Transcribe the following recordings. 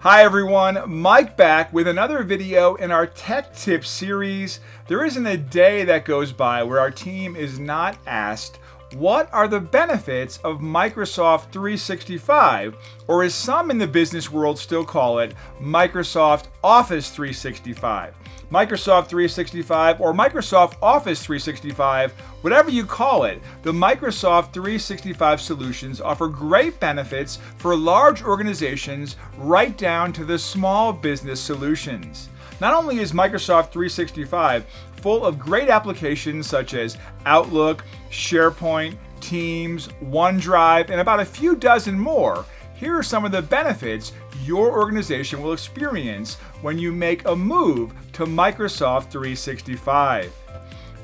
Hi everyone, Mike back with another video in our Tech Tips series. There isn't a day that goes by where our team is not asked, what are the benefits of Microsoft 365, or as some in the business world still call it, Microsoft Office 365. Microsoft 365 or Microsoft Office 365, whatever you call it, the Microsoft 365 solutions offer great benefits for large organizations right down to the small business solutions. Not only is Microsoft 365 full of great applications such as Outlook, SharePoint, Teams, OneDrive, and about a few dozen more, here are some of the benefits your organization will experience when you make a move to Microsoft 365.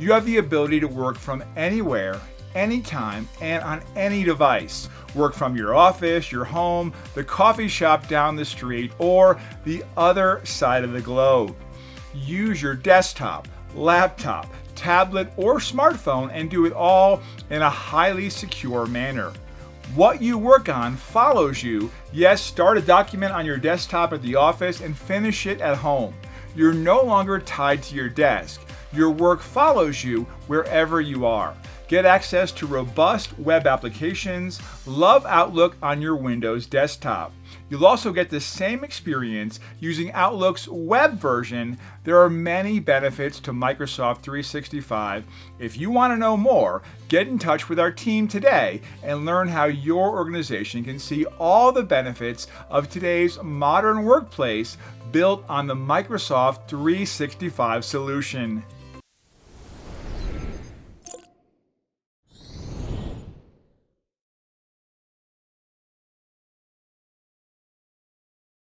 You have the ability to work from anywhere, anytime, and on any device. Work from your office, your home, the coffee shop down the street, or the other side of the globe. Use your desktop, laptop, tablet, or smartphone and do it all in a highly secure manner. What you work on follows you. Yes, start a document on your desktop at the office and finish it at home. You're no longer tied to your desk. Your work follows you wherever you are. Get access to robust web applications. Love Outlook on your Windows desktop. You'll also get the same experience using Outlook's web version. There are many benefits to Microsoft 365. If you want to know more, get in touch with our team today and learn how your organization can see all the benefits of today's modern workplace built on the Microsoft 365 solution.